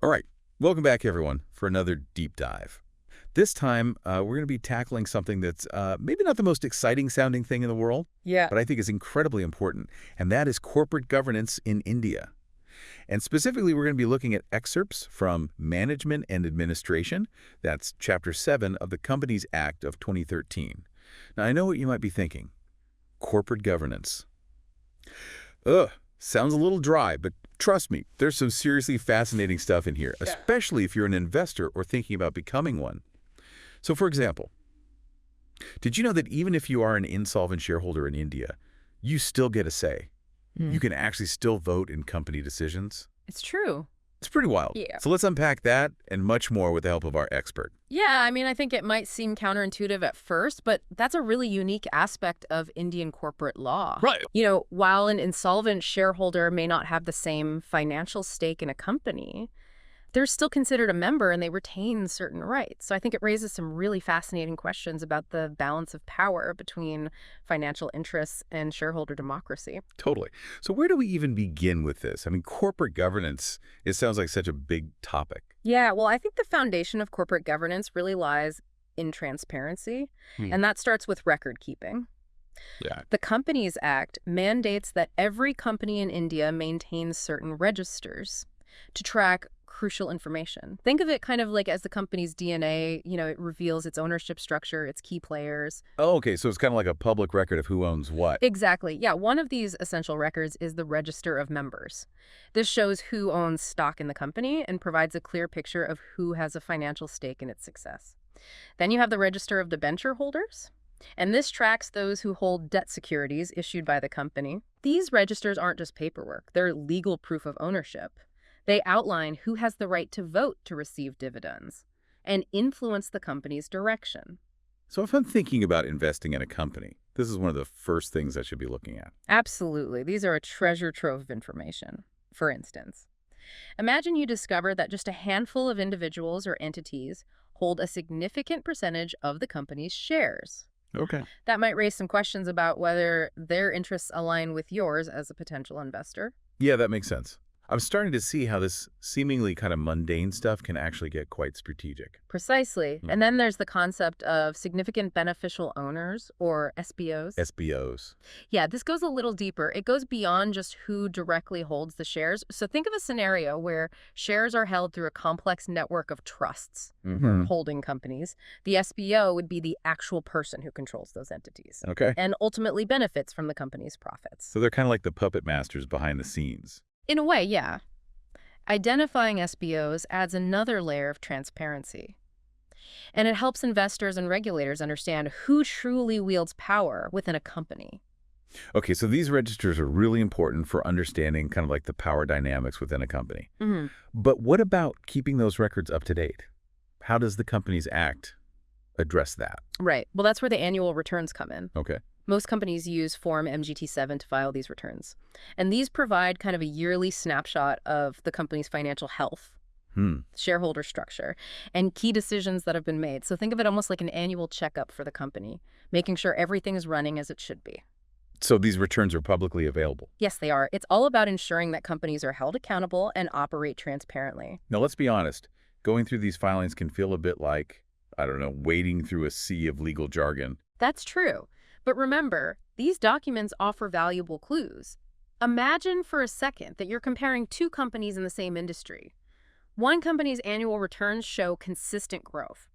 All right, welcome back, everyone, for another deep dive. This time, we're going to be tackling something that's maybe not the most exciting sounding thing in the world, Yeah. but I think is incredibly important, and that is corporate governance in India. And specifically, we're going to be looking at excerpts from Management and Administration. That's Chapter 7 of the Companies Act of 2013. Now, I know what you might be thinking. Corporate governance. Ugh, sounds a little dry, but trust me, there's some seriously fascinating stuff in here, especially if you're an investor or thinking about becoming one. So, for example, did you know that even if you are an insolvent shareholder in India, you still get a say? You can actually still vote in company decisions? It's true. It's pretty wild. Yeah. So let's unpack that and much more with the help of our expert. Yeah, I mean, I think it might seem counterintuitive at first, but that's a really unique aspect of Indian corporate law. Right. While an insolvent shareholder may not have the same financial stake in a company, they're still considered a member and they retain certain rights. So I think it raises some really fascinating questions about the balance of power between financial interests and shareholder democracy. Totally. So where do we even begin with this? I mean, corporate governance, it sounds like such a big topic. Yeah, well, I think the foundation of corporate governance really lies in transparency, and that starts with record keeping. Yeah. The Companies Act mandates that every company in India maintains certain registers to track crucial information. Think of it kind of like as the company's DNA, it reveals its ownership structure, its key players. Oh, okay. So it's kind of like a public record of who owns what. Exactly. Yeah, one of these essential records is the register of members. This shows who owns stock in the company and provides a clear picture of who has a financial stake in its success. Then you have the register of debenture holders, and this tracks those who hold debt securities issued by the company. These registers aren't just paperwork, they're legal proof of ownership. They outline who has the right to vote to receive dividends and influence the company's direction. So if I'm thinking about investing in a company, this is one of the first things I should be looking at. Absolutely. These are a treasure trove of information. For instance, imagine you discover that just a handful of individuals or entities hold a significant percentage of the company's shares. Okay. That might raise some questions about whether their interests align with yours as a potential investor. Yeah, that makes sense. I'm starting to see how this seemingly kind of mundane stuff can actually get quite strategic. Precisely. And then there's the concept of significant beneficial owners, or SBOs. SBOs. Yeah, this goes a little deeper. It goes beyond just who directly holds the shares. So think of a scenario where shares are held through a complex network of trusts, or holding companies. The SBO would be the actual person who controls those entities Okay. and ultimately benefits from the company's profits. So they're kind of like the puppet masters behind the scenes. In a way, yeah. Identifying SBOs adds another layer of transparency. And it helps investors and regulators understand who truly wields power within a company. Okay, so these registers are really important for understanding kind of like the power dynamics within a company. But what about keeping those records up to date? How does the Companies Act address that? Right. Well, that's where the annual returns come in. Okay. Most companies use Form MGT-7 to file these returns. And these provide kind of a yearly snapshot of the company's financial health, shareholder structure, and key decisions that have been made. So think of it almost like an annual checkup for the company, making sure everything is running as it should be. So these returns are publicly available? Yes, they are. It's all about ensuring that companies are held accountable and operate transparently. Now, let's be honest. Going through these filings can feel a bit like, I don't know, wading through a sea of legal jargon. That's true. But remember, these documents offer valuable clues. Imagine for a second that you're comparing two companies in the same industry. One company's annual returns show consistent growth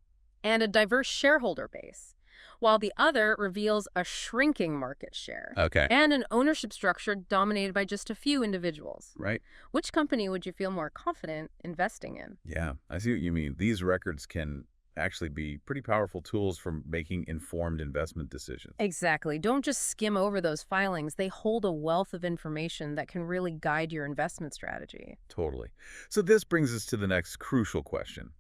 and a diverse shareholder base, while the other reveals a shrinking market share and an ownership structure dominated by just a few individuals. Right. Which company would you feel more confident investing in? Yeah, I see what you mean. These records can actually be pretty powerful tools for making informed investment decisions. Exactly. Don't just skim over those filings. They hold a wealth of information that can really guide your investment strategy. Totally. So this brings us to the next crucial question.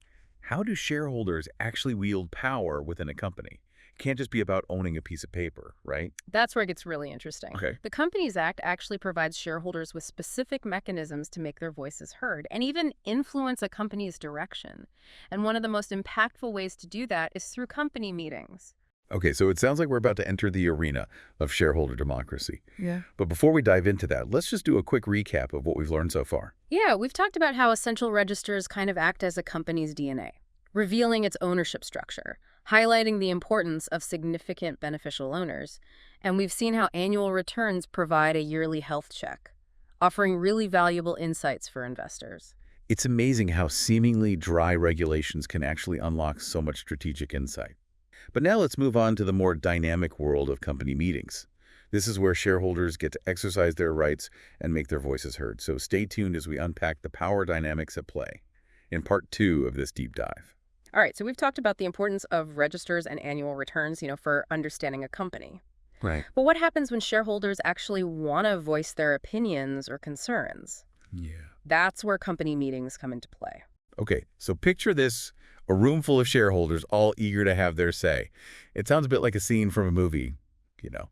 How do shareholders actually wield power within a company? It can't just be about owning a piece of paper, right? That's where it gets really interesting. Okay. The Companies Act actually provides shareholders with specific mechanisms to make their voices heard and even influence a company's direction. And one of the most impactful ways to do that is through company meetings. Okay, so it sounds like we're about to enter the arena of shareholder democracy. Yeah. But before we dive into that, let's just do a quick recap of what we've learned so far. Yeah, we've talked about how essential registers kind of act as a company's DNA, revealing its ownership structure, highlighting the importance of significant beneficial owners, and we've seen how annual returns provide a yearly health check, offering really valuable insights for investors. It's amazing how seemingly dry regulations can actually unlock so much strategic insight. But now let's move on to the more dynamic world of company meetings. This is where shareholders get to exercise their rights and make their voices heard. So stay tuned as we unpack the power dynamics at play in part 2 of this deep dive. All right, so we've talked about the importance of registers and annual returns, for understanding a company. Right. But what happens when shareholders actually want to voice their opinions or concerns? Yeah. That's where company meetings come into play. Okay, so picture this, a room full of shareholders all eager to have their say. It sounds a bit like a scene from a movie, you know,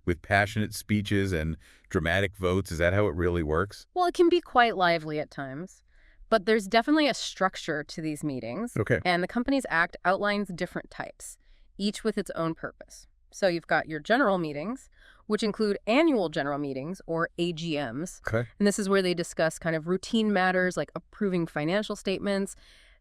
with passionate speeches and dramatic votes. Is that how it really works? Well, it can be quite lively at times, but there's definitely a structure to these meetings, Okay. and the Companies Act outlines different types, each with its own purpose. So you've got your general meetings, which include annual general meetings, or AGMs, Okay. and this is where they discuss kind of routine matters like approving financial statements.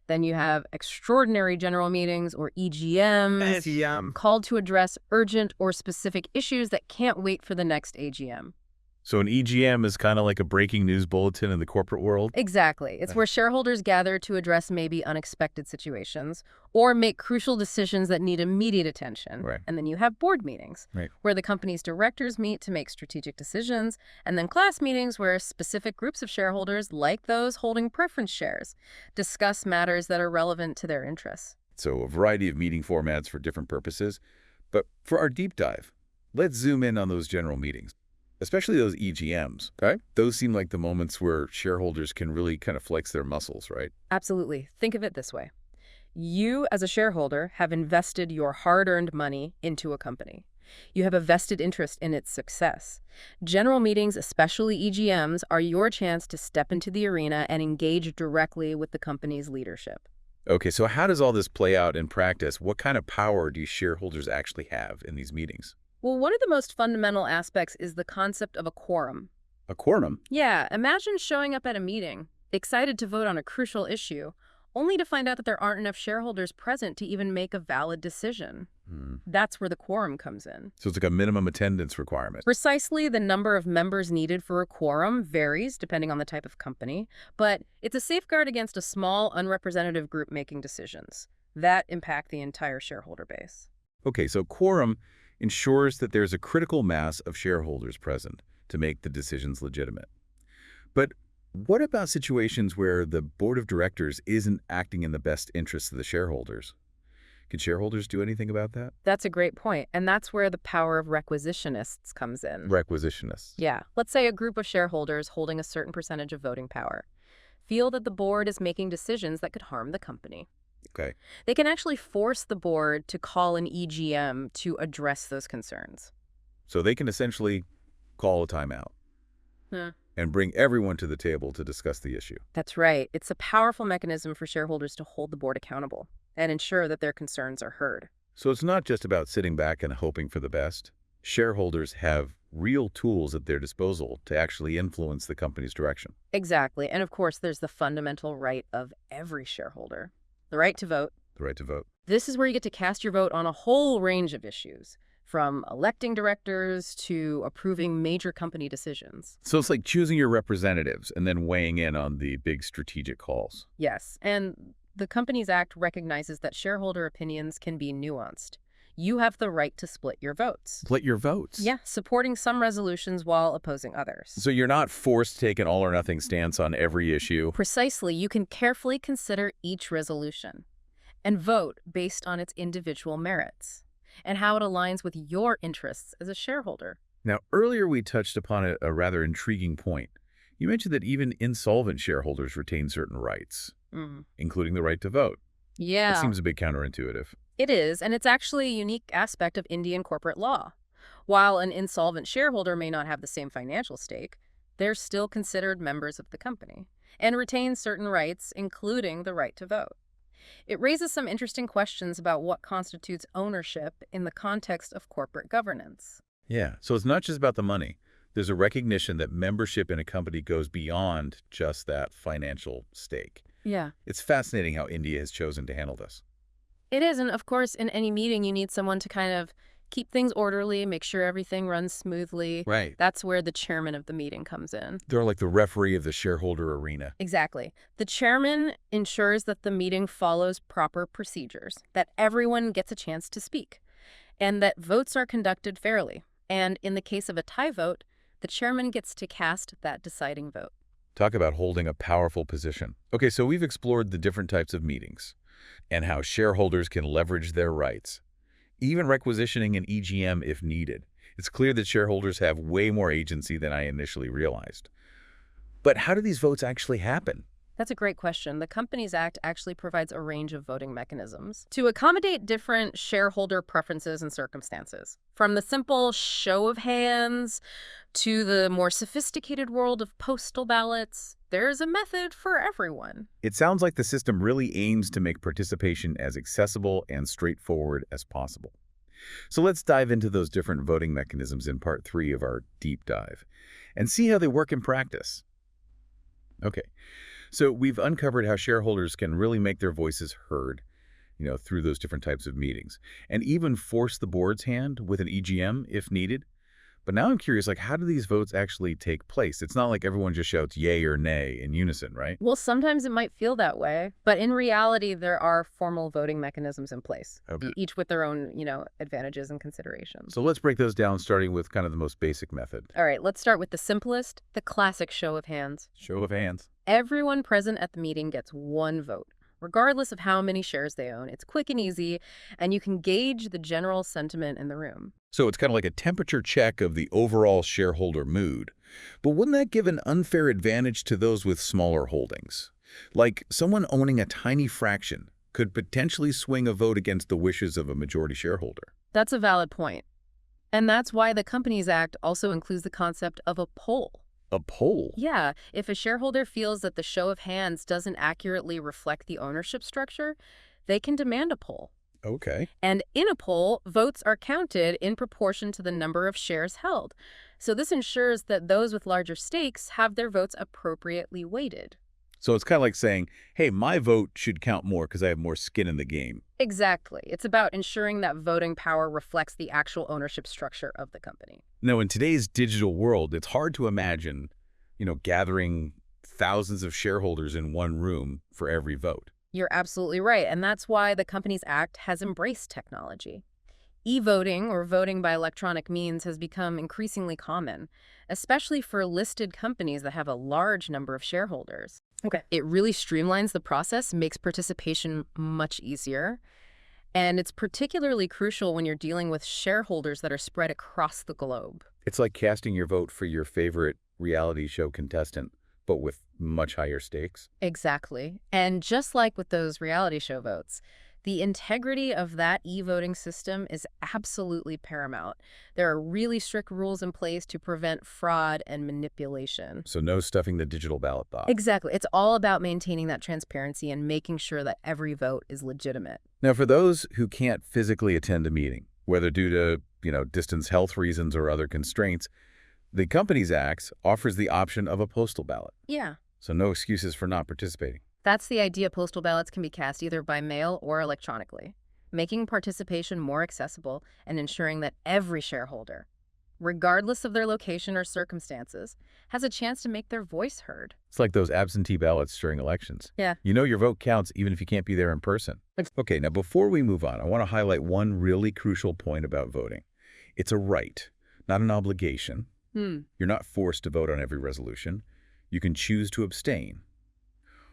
Then you have extraordinary general meetings, or EGMs, called to address urgent or specific issues that can't wait for the next AGM. So an EGM is kind of like a breaking news bulletin in the corporate world? Exactly. It's where shareholders gather to address maybe unexpected situations or make crucial decisions that need immediate attention. Right. And then you have board meetings, Right. where the company's directors meet to make strategic decisions, and then class meetings where specific groups of shareholders, like those holding preference shares, discuss matters that are relevant to their interests. So a variety of meeting formats for different purposes. But for our deep dive, let's zoom in on those general meetings, especially those EGMs. Okay. Those seem like the moments where shareholders can really kind of flex their muscles, right? Absolutely. Think of it this way. You, as a shareholder, have invested your hard-earned money into a company. You have a vested interest in its success. General meetings, especially EGMs, are your chance to step into the arena and engage directly with the company's leadership. Okay, so how does all this play out in practice? What kind of power do shareholders actually have in these meetings? Well, one of the most fundamental aspects is the concept of a quorum. A quorum? Yeah, imagine showing up at a meeting, excited to vote on a crucial issue, only to find out that there aren't enough shareholders present to even make a valid decision. That's where the quorum comes in. So it's like a minimum attendance requirement. Precisely, the number of members needed for a quorum varies depending on the type of company, but it's a safeguard against a small, unrepresentative group making decisions that impact the entire shareholder base. Okay, so quorum ensures that there's a critical mass of shareholders present to make the decisions legitimate. But what about situations where the board of directors isn't acting in the best interests of the shareholders? Can shareholders do anything about that? That's a great point, and that's where the power of requisitionists comes in. Requisitionists. Yeah, let's say a group of shareholders holding a certain percentage of voting power feel that the board is making decisions that could harm the company. Okay. They can actually force the board to call an EGM to address those concerns. So they can essentially call a timeout Huh. and bring everyone to the table to discuss the issue. That's right. It's a powerful mechanism for shareholders to hold the board accountable and ensure that their concerns are heard. So it's not just about sitting back and hoping for the best. Shareholders have real tools at their disposal to actually influence the company's direction. Exactly. And of course, there's the fundamental right of every shareholder, the right to vote. The right to vote. This is where you get to cast your vote on a whole range of issues, from electing directors to approving major company decisions. So it's like choosing your representatives and then weighing in on the big strategic calls. Yes, and the Companies Act recognizes that shareholder opinions can be nuanced. You have the right to split your votes. Split your votes. Yeah, supporting some resolutions while opposing others. So you're not forced to take an all-or-nothing stance on every issue. Precisely, you can carefully consider each resolution and vote based on its individual merits and how it aligns with your interests as a shareholder. Now, earlier we touched upon a rather intriguing point. You mentioned that even insolvent shareholders retain certain rights, including the right to vote. Yeah. That seems a bit counterintuitive. It is, and it's actually a unique aspect of Indian corporate law. While an insolvent shareholder may not have the same financial stake, they're still considered members of the company and retain certain rights, including the right to vote. It raises some interesting questions about what constitutes ownership in the context of corporate governance. Yeah, so it's not just about the money. There's a recognition that membership in a company goes beyond just that financial stake. Yeah. It's fascinating how India has chosen to handle this. It is, and of course, in any meeting, you need someone to kind of keep things orderly, make sure everything runs smoothly. Right. That's where the chairman of the meeting comes in. They're like the referee of the shareholder arena. Exactly. The chairman ensures that the meeting follows proper procedures, that everyone gets a chance to speak, and that votes are conducted fairly. And in the case of a tie vote, the chairman gets to cast that deciding vote. Talk about holding a powerful position. Okay, so we've explored the different types of meetings and how shareholders can leverage their rights, even requisitioning an EGM if needed. It's clear that shareholders have way more agency than I initially realized. But how do these votes actually happen? That's a great question. The Companies Act actually provides a range of voting mechanisms to accommodate different shareholder preferences and circumstances, from the simple show of hands to the more sophisticated world of postal ballots. There's a method for everyone. It sounds like the system really aims to make participation as accessible and straightforward as possible. So let's dive into those different voting mechanisms in part 3 of our deep dive and see how they work in practice. Okay, so we've uncovered how shareholders can really make their voices heard, through those different types of meetings, and even force the board's hand with an EGM if needed. But now I'm curious, how do these votes actually take place? It's not like everyone just shouts yay or nay in unison, right? Well, sometimes it might feel that way, but in reality, there are formal voting mechanisms in place, Okay. each with their own, advantages and considerations. So let's break those down, starting with kind of the most basic method. All right, let's start with the simplest, the classic show of hands. Show of hands. Everyone present at the meeting gets one vote, regardless of how many shares they own. It's quick and easy, and you can gauge the general sentiment in the room. So it's kind of like a temperature check of the overall shareholder mood. But wouldn't that give an unfair advantage to those with smaller holdings? Like someone owning a tiny fraction could potentially swing a vote against the wishes of a majority shareholder. That's a valid point. And that's why the Companies Act also includes the concept of a poll. A poll? Yeah, if a shareholder feels that the show of hands doesn't accurately reflect the ownership structure, they can demand a poll. Okay. And in a poll, votes are counted in proportion to the number of shares held. So this ensures that those with larger stakes have their votes appropriately weighted. So it's kind of like saying, hey, my vote should count more because I have more skin in the game. Exactly. It's about ensuring that voting power reflects the actual ownership structure of the company. Now, in today's digital world, it's hard to imagine, gathering thousands of shareholders in one room for every vote. You're absolutely right, and that's why the Companies Act has embraced technology. E-voting, or voting by electronic means, has become increasingly common, especially for listed companies that have a large number of shareholders. Okay. It really streamlines the process, makes participation much easier, and it's particularly crucial when you're dealing with shareholders that are spread across the globe. It's like casting your vote for your favorite reality show contestant, but with much higher stakes. Exactly. And just like with those reality show votes, the integrity of that e-voting system is absolutely paramount. There are really strict rules in place to prevent fraud and manipulation. So no stuffing the digital ballot box. Exactly. It's all about maintaining that transparency and making sure that every vote is legitimate. Now, for those who can't physically attend a meeting, whether due to, distance health reasons or other constraints, the Companies Act offers the option of a postal ballot. Yeah. So no excuses for not participating. That's the idea. Postal ballots can be cast either by mail or electronically, making participation more accessible and ensuring that every shareholder, regardless of their location or circumstances, has a chance to make their voice heard. It's like those absentee ballots during elections. Yeah. Your vote counts even if you can't be there in person. Okay, now before we move on, I want to highlight one really crucial point about voting. It's a right, not an obligation. You're not forced to vote on every resolution. You can choose to abstain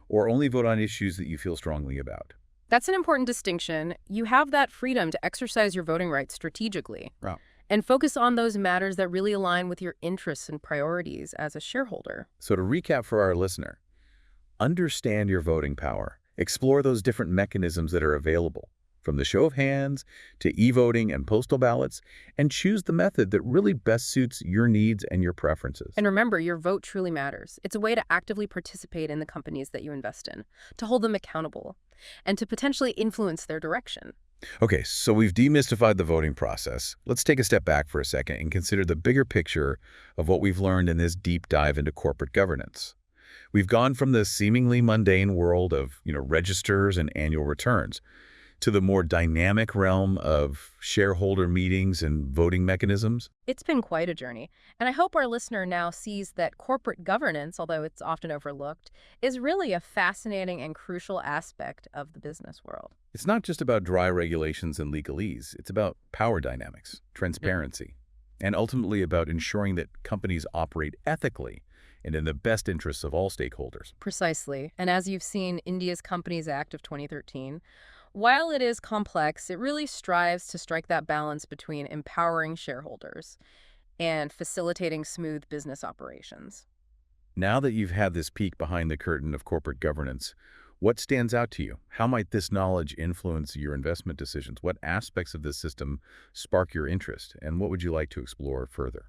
or only vote on issues that you feel strongly about. That's an important distinction. You have that freedom to exercise your voting rights strategically Wow. and focus on those matters that really align with your interests and priorities as a shareholder. So to recap for our listener, understand your voting power. Explore those different mechanisms that are available. from the show of hands to e-voting and postal ballots, and choose the method that really best suits your needs and your preferences. And remember, your vote truly matters. It's a way to actively participate in the companies that you invest in, to hold them accountable, and to potentially influence their direction. Okay, so we've demystified the voting process. Let's take a step back for a second and consider the bigger picture of what we've learned in this deep dive into corporate governance. We've gone from the seemingly mundane world of, registers and annual returns to the more dynamic realm of shareholder meetings and voting mechanisms. It's been quite a journey, and I hope our listener now sees that corporate governance, although it's often overlooked, is really a fascinating and crucial aspect of the business world. It's not just about dry regulations and legalese. It's about power dynamics, transparency, and ultimately about ensuring that companies operate ethically and in the best interests of all stakeholders. Precisely. And as you've seen, India's Companies Act of 2013, while it is complex, it really strives to strike that balance between empowering shareholders and facilitating smooth business operations. Now that you've had this peek behind the curtain of corporate governance, what stands out to you? How might this knowledge influence your investment decisions? What aspects of this system spark your interest? And what would you like to explore further?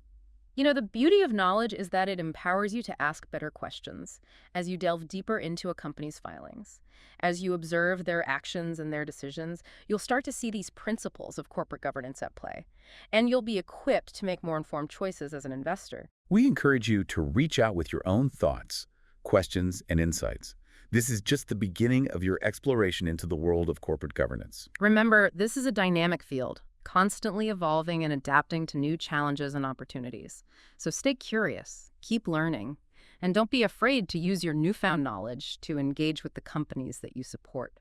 The beauty of knowledge is that it empowers you to ask better questions as you delve deeper into a company's filings. As you observe their actions and their decisions, you'll start to see these principles of corporate governance at play, and you'll be equipped to make more informed choices as an investor. We encourage you to reach out with your own thoughts, questions, and insights. This is just the beginning of your exploration into the world of corporate governance. Remember, this is a dynamic field, constantly evolving and adapting to new challenges and opportunities. So stay curious, keep learning, and don't be afraid to use your newfound knowledge to engage with the companies that you support.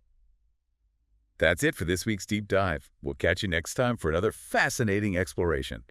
That's it for this week's Deep Dive. We'll catch you next time for another fascinating exploration.